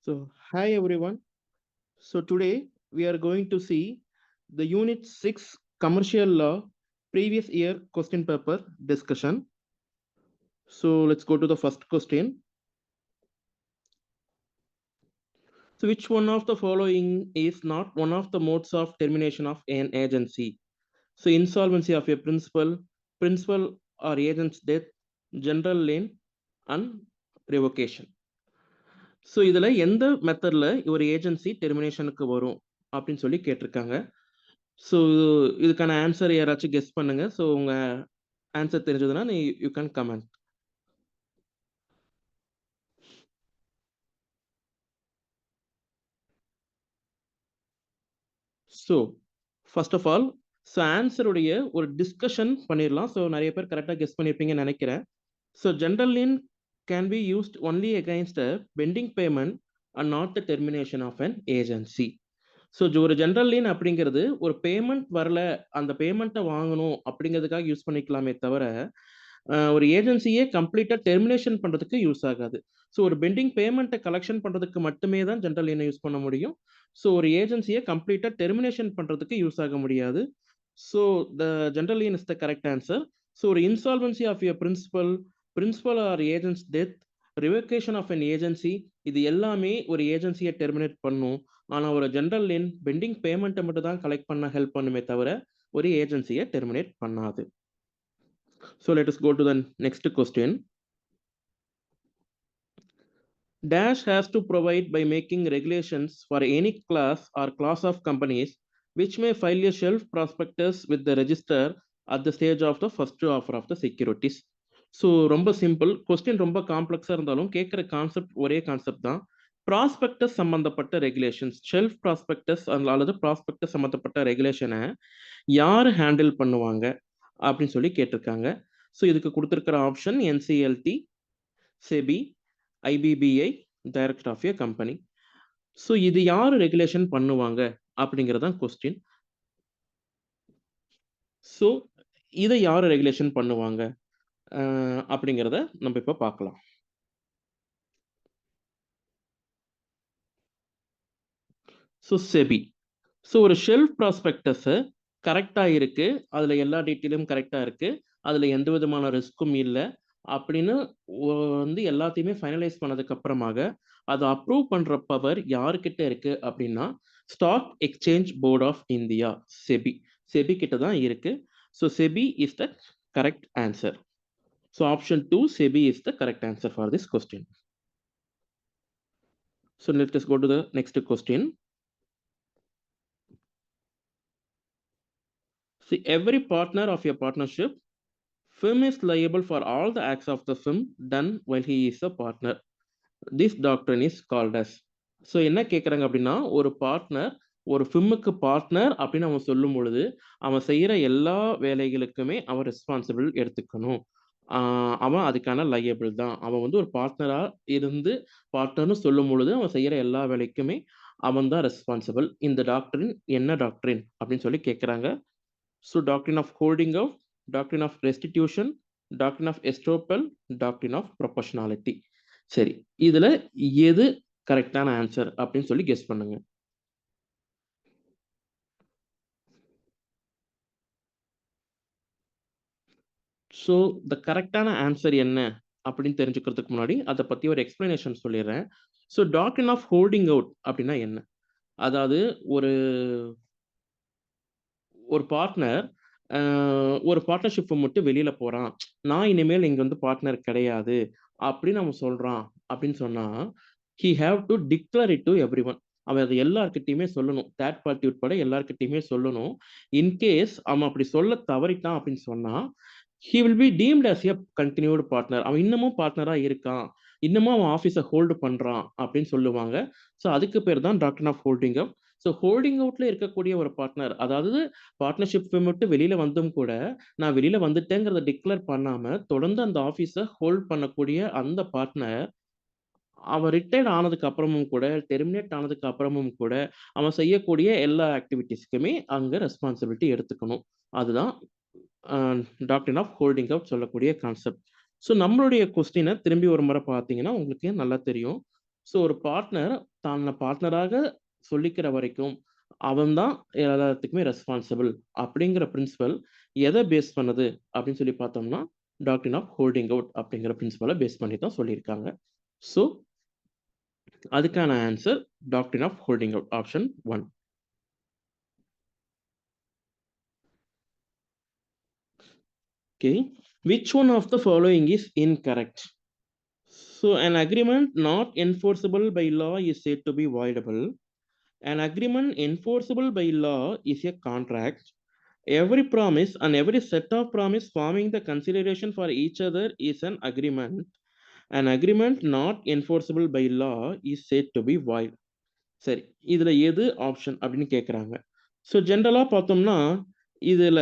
So, hi everyone. So, today we are going to see the Unit 6 Commercial Law previous year question paper discussion. So, let's go to the first question. So, which one of the following is not one of the modes of termination of an agency? So, insolvency of a principal or agent's death, general lien, and revocation. So இதில் எந்த மெத்தடில் ஒரு agency டெர்மினேஷனுக்கு வரும் அப்படின்னு சொல்லி கேட்டிருக்காங்க. So இதுக்கான answer யாராச்சும் கெஸ் பண்ணுங்க. ஸோ உங்கள் ஆன்சர் தெரிஞ்சதுன்னா you can comment. So first of all ஆன்சருடைய ஒரு டிஸ்கஷன் பண்ணிடலாம். ஸோ நிறைய பேர் கரெக்டாக கெஸ் பண்ணியிருப்பீங்கன்னு நினைக்கிறேன். So general lien can be used only against a pending payment and not the termination of an agency. So ஒரு ஜென்ரல் லீன் அப்படிங்கிறது ஒரு பேமெண்ட் வரல, அந்த பேமெண்ட்டை வாங்கணும் அப்படிங்கிறதுக்காக யூஸ் பண்ணிக்கலாமே தவிர ஒரு ஏஜென்சியே கம்ப்ளீட்டாக டெர்மினேஷன் பண்ணுறதுக்கு யூஸ் ஆகாது. ஸோ ஒரு பெண்டிங் பேமெண்ட்டை கலெக்ஷன் பண்ணுறதுக்கு மட்டுமே தான் ஜென்ரல் லீனை யூஸ் பண்ண முடியும். ஸோ ஒரு ஏஜென்சியை கம்ப்ளீட்டாக டெர்மினேஷன் பண்ணுறதுக்கு யூஸ் ஆக முடியாது. So the general lien is the correct answer. So ஒரு insolvency of a principal or agent's death, revocation of an agency, இது எல்லாமே ஒரு ஏஜென்சியை டெர்மினேட் பண்ணும். ஆனால் ஒரு ஜென்ரல் லீன் பெண்டிங் பேமெண்ட்டை மட்டும் தான் கலெக்ட் பண்ண ஹெல்ப் பண்ணுமே தவிர ஒரு ஏஜென்சியை டெர்மினேட் பண்ணாது. So let us go to the next question. Dash has to provide by making regulations for any class or class of companies which may file a shelf prospectus with the register at the stage of the first offer of the securities. So ரொம்ப simple question, ரொம்ப காம்ப்ளெக்ஸாக இருந்தாலும் கேட்குற concept ஒரே concept தான். Prospectus சம்மந்தப்பட்ட regulations, shelf prospectus அல்லது prospectus சம்மந்தப்பட்ட ரெகுலேஷனை யார் ஹேண்டில் பண்ணுவாங்க அப்படின்னு சொல்லி கேட்டிருக்காங்க. ஸோ இதுக்கு கொடுத்துருக்கிற option NCLT, SEBI, IBBI, director of a company. So இது யார் ரெகுலேஷன் பண்ணுவாங்க அப்படிங்கிறதான் கொஸ்டின். ஸோ இதை யார் ரெகுலேஷன் பண்ணுவாங்க அப்படிங்கிறத நம்ம இப்போ பார்க்கலாம். So SEBI. ஸோ ஒரு ஷெல்ஃப் ப்ராஸ்பெக்டஸை கரெக்டாக இருக்குது, அதில் எல்லா டீட்டெயிலும் கரெக்டாக இருக்குது, அதில் எந்த விதமான ரிஸ்க்கும் இல்லை அப்படின்னு வந்து எல்லாத்தையுமே ஃபைனலைஸ் பண்ணதுக்கு அப்புறமாக அதை அப்ரூவ் பண்ணுற பவர் யாருக்கிட்ட இருக்கு அப்படின்னா stock exchange board of India, SEBI கிட்ட தான் இருக்கு. So SEBI is the correct answer. So option 2, SEBI is the correct answer for this question. So let us go to the next question. See, every partner of a partnership firm is liable for all the acts of the firm done while he is a partner. This doctrine is called as. So என்ன கேட்குறாங்க அப்படின்னா, ஒரு partner ஒரு ஃபிம்முக்கு partner அப்படின்னு அவன் சொல்லும் பொழுது அவன் செய்கிற எல்லா வேலைகளுக்குமே அவன் ரெஸ்பான்சிபிள் எடுத்துக்கணும். அவன் அதுக்கான லையபிள் தான். அவன் வந்து ஒரு பார்ட்னராக இருந்து பார்ட்னர்னு சொல்லும் பொழுது அவன் செய்கிற எல்லா வேலைக்குமே அவன் தான் ரெஸ்பான்சிபிள். இந்த டாக்டரின் என்ன டாக்டரின் அப்படின்னு சொல்லி கேட்குறாங்க. So doctrine of holding out, doctrine of restitution, doctrine of estoppel, doctrine of proportionality. சரி, இதில் எது கரெக்டான ஆன்சர் அப்படின்னு சொல்லி கெஸ் பண்ணுங்க. ஸோ த கரெக்டான ஆன்சர் என்ன அப்படின்னு தெரிஞ்சுக்கிறதுக்கு முன்னாடி அதை பற்றி ஒரு எக்ஸ்பிளனேஷன் சொல்லிடுறேன். So doctrine of holding out அப்படின்னா என்ன? அதாவது ஒரு பார்ட்னர் ஒரு பார்ட்னர்ஷிப்பை மட்டும் வெளியில போறான், நான் இனிமேல் இங்க வந்து பார்ட்னர் கிடையாது அப்படின்னு அவன் சொல்றான் அப்படின்னு சொன்னா he have to declare it to everyone. அவன் அதை எல்லார்கிட்டையுமே சொல்லணும், தேர்ட் பார்ட்டி உட்பட எல்லார்கிட்டையுமே சொல்லணும். இன்கேஸ் அவன் அப்படி சொல்ல தவறிட்டான் அப்படின்னு சொன்னா he will be deemed as a continued partner. அவன் இன்னமும் பார்ட்னரா இருக்கான், இன்னமும் அவன் ஆஃபீஸை ஹோல்டு பண்றான் அப்படின்னு சொல்லுவாங்க. ஸோ அதுக்கு பேர் தான் doctrine of holding out. So holding அவுட்ல இருக்கக்கூடிய ஒரு பார்ட்னர், அதாவது பார்ட்னர்ஷிப் விட்டு வெளியில வந்தும் கூட நான் வெளியில வந்துட்டேங்கிறத டிக்ளேர் பண்ணாம தொடர்ந்து அந்த ஆஃபீஸை ஹோல்ட் பண்ணக்கூடிய அந்த பார்ட்னர் அவன் ரிட்டையர்ட் ஆனதுக்கு அப்புறமும் கூட, டெர்மினேட் ஆனதுக்கு அப்புறமும் கூட அவன் செய்யக்கூடிய எல்லா ஆக்டிவிட்டீஸ்க்குமே அங்க ரெஸ்பான்சிபிலிட்டி எடுத்துக்கணும். அதுதான் டாக்டரின் ஆஃப் ஹோல்டிங் அவுட் சொல்லக்கூடிய கான்செப்ட். ஸோ நம்மளுடைய கொஸ்டினை திரும்பி ஒரு முறை பார்த்தீங்கன்னா உங்களுக்கு நல்லா தெரியும். ஸோ ஒரு பார்ட்னர் தன்னை பார்ட்னராக சொல்லிக்கிற வரைக்கும் அவன் தான் எல்லாத்துக்குமே ரெஸ்பான்சிபிள் அப்படிங்கிற பிரின்சிபல் எதை பேஸ் பண்ணுது அப்படின்னு சொல்லி பார்த்தோம்னா டாக்ட்ரின் ஆஃப் ஹோல்டிங் அவுட் அப்படிங்கிற பிரின்சிபலை பேஸ் பண்ணி தான் சொல்லியிருக்காங்க. ஸோ அதுக்கான answer doctrine of holding out option 1. Okay, which one of the following is incorrect? So an agreement not enforceable by law is said to be voidable. An agreement enforceable by law is a contract. Every promise and every set of promise forming the consideration for each other is an agreement. An agreement not enforceable by law is said to be void. சரி, இதுல எது option அப்படின்னு கேட்குறாங்க. So ஜென்ரலா பார்த்தோம்னா இதுல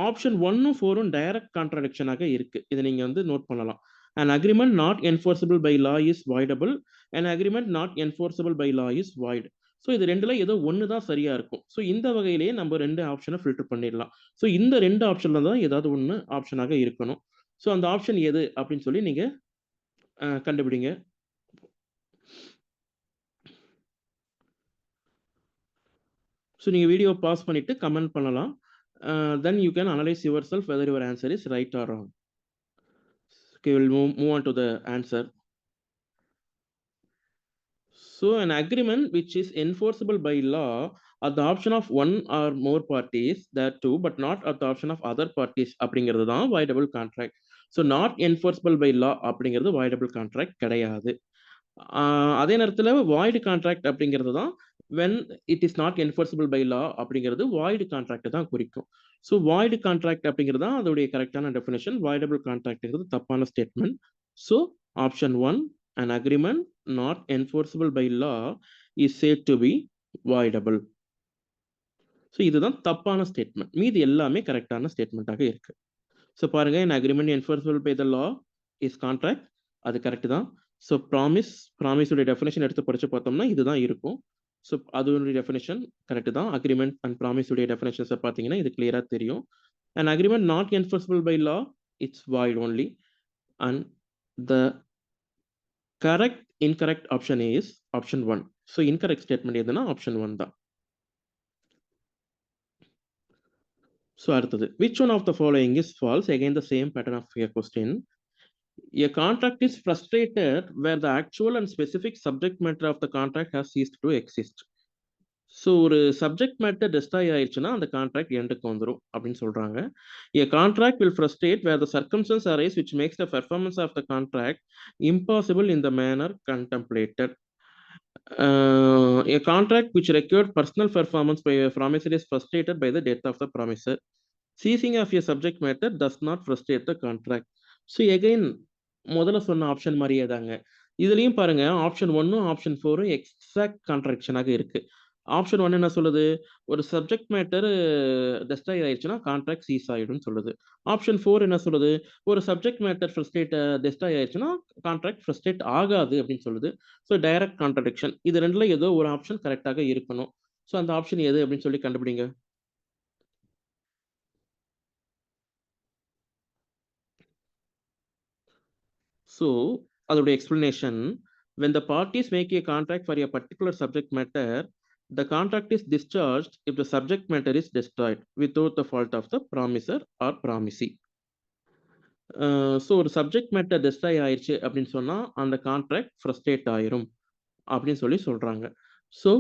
option 1ம் 4ம் direct கான்ட்ரடிக்ஷனாக இருக்கு. இதை நீங்க வந்து நோட் பண்ணலாம். An agreement not enforceable by law is voidable. An agreement not enforceable by law is void. So இது ரெண்டுல ஏதோ ஒன்று தான் சரியா இருக்கும். ஸோ இந்த வகையிலேயே நம்ம 2 ஆப்ஷனை ஃபில்டர் பண்ணிடலாம். ஸோ இந்த 2 ஆப்ஷன்ல தான் ஏதாவது ஒன்று ஆப்ஷனாக இருக்கணும். ஸோ அந்த ஆப்ஷன் எது அப்படின்னு சொல்லி நீங்க கண்டுபிடிங்க. ஸோ நீங்க வீடியோ பாஸ் பண்ணிட்டு கமெண்ட் பண்ணலாம். Then you can analyze yourself whether your answer is right or wrong. Okay, we'll move on to the answer. So an agreement which is enforceable by law at the option of one or more parties, that too, but not at the option of other parties அப்படிங்கிறது தான் voidable contract. So not enforceable by law அப்படிங்கிறது voidable contract கிடையாது. அதே நேரத்தில் void contract அப்படிங்கிறது தான் when it is not enforceable by law அப்படிங்கிறது void contract தான் குறிக்கும். ஸோ void contract அப்படிங்கிறது தான் அதோடைய கரெக்டான டெஃபினேஷன். voidable contractங்கிறது தப்பான statement. So option 1, an agreement not enforceable by law is said to be voidable. So இதுதான் தப்பான ஸ்டேட்மெண்ட். மீதி எல்லாமே கரெக்டான ஸ்டேட்மெண்ட்டாக இருக்கு. ஸோ பாருங்க, an agreement enforceable by the law is contract, அது கரெக்ட் தான். ஸோ ப்ராமிஸோட டெஃபினேஷன் எடுத்து படிச்சு பார்த்தோம்னா இதுதான் இருக்கும். ஸோ அதோடைய டெஃபினேஷன் கரெக்ட் தான். அக்ரிமெண்ட் அண்ட் ப்ராமிஸோடைய டெஃபினேஷன்ஸை பார்த்தீங்கன்னா இது கிளியரா தெரியும். an agreement not enforceable by law, it's void only. And the incorrect option is option 1. So incorrect statement எதுனா ஆப்ஷன் 1 தான். ஸோ அடுத்தது, which one of the following is false? Again the same pattern of your question. A contract is frustrated where the actual and specific subject matter of the contract has ceased to exist. So ஒரு subject matter destroy ஆயிடுச்சுன்னா அந்த contract எண்டுக்கு வந்துடும் அப்படின்னு சொல்றாங்க. A contract will frustrate where the circumstance arise which makes the performance of the contract impossible in the manner contemplated. A contract which required personal performance by a promisor is frustrated by the death of the promisor. Ceasing of a subject matter does not frustrate the contract. So again முதல்ல சொன்ன option மாதிரியே தாங்க. இதுலயும் பாருங்க, option 1ம் option 4ம் exact கான்ட்ராக்ஷனாக இருக்கு. Option 1 என்ன சொல்லுது? ஒரு சப்ஜெக்ட் மேட்டர் டெஸ்ட்ராய் ஆயிடுச்சுன்னா கான்ட்ராக்ட் சீஸ் ஆயிடும்னு சொல்லுது. ஆப்ஷன் 4 என்ன சொல்லுது? ஒரு சப்ஜெக்ட் மேட்டர் டெஸ்ட்ராய் ஆயிடுச்சுன்னா கான்ட்ராக்ட் ஃப்ரஸ்ட்ரேட் ஆகாது அப்படின்னு சொல்லுது. So direct contradiction. இது ரெண்டுல ஏதோ ஒரு ஆப்ஷன் கரெக்டாக இருக்கணும். ஸோ அந்த ஆப்ஷன் எது அப்படின்னு சொல்லி கண்டுபிடிங்க. ஸோ அதோட explanation, when the parties make a contract for a particular subject matter, the contract is discharged if the subject matter is destroyed without the fault of the promisor or promisee. So ஒரு subject matter destroy ஆயிடுச்சு அப்படின்னு சொன்னா அந்த contract frustrate ஆயிரும் அப்படின்னு சொல்லி சொல்றாங்க. So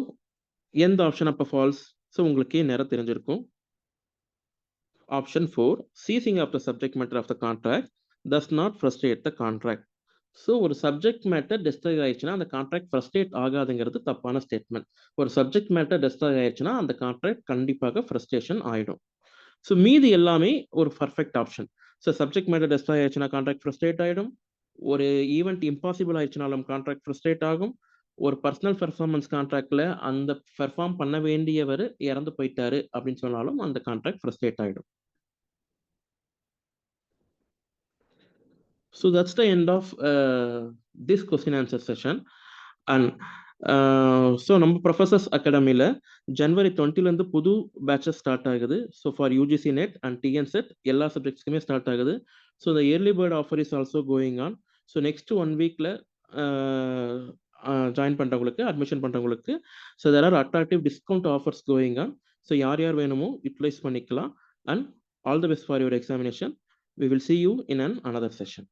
எந்த ஆப்ஷன் அப்போ ஃபால்ஸ்? ஸோ உங்களுக்கே நேரம் தெரிஞ்சிருக்கும். Option 4, ceasing of the subject matter of the contract does not frustrate the contract. So ஒரு சப்ஜெக்ட் மேட்டர் டெஸ்ட்ராய் ஆயிடுச்சுன்னா அந்த கான்ட்ராக்ட் ஃப்ரஸ்ட்ரேட் ஆகாதுங்கிறது தப்பான ஸ்டேட்மெண்ட். ஒரு சப்ஜெக்ட் மேட்டர் டெஸ்ட்ராய் ஆயிடுச்சுன்னா அந்த கான்ட்ராக்ட் கண்டிப்பாக ஃப்ரஸ்ட்ரேஷன் ஆயிடும். ஸோ மீதி எல்லாமே ஒரு perfect option. So subject matter destroy ஆயிடுச்சுன்னா கான்ட்ராக்ட் ஃப்ரஸ்ட்ரேட் ஆயிடும். ஒரு ஈவெண்ட் இம்பாசிபிள் ஆயிடுச்சுனாலும் கான்ட்ராக்ட் ஃப்ரஸ்ட்ரேட் ஆகும். ஒரு பர்சனல் பெர்ஃபார்மன்ஸ் கான்ட்ராக்ட்ல அந்த பெர்ஃபார்ம் பண்ண வேண்டியவர் இறந்து போயிட்டாரு அப்படின்னு சொன்னாலும் அந்த கான்ட்ராக்ட் ஃப்ரஸ்ட்ரேட் ஆயிடும். So that's the end of this question answer session. And so நம்ம ப்ரொஃபசர்ஸ் அகாடமியில் ஜனவரி 20லேருந்து புது பேட்சஸ் ஸ்டார்ட் ஆகுது. So for UGC NET and TN SET எல்லா சப்ஜெக்ட்ஸ்க்குமே ஸ்டார்ட் ஆகுது. So the early bird offer is also going on. So next 1 வீக்கில் ஜாயின் பண்ணுறவங்களுக்கு, அட்மிஷன் பண்ணுறவங்களுக்கு. So there are attractive discount offers going on. So யார் யார் வேணுமோ யூட்டிலைஸ் பண்ணிக்கலாம். And all the best for your examination. We will see you in another session.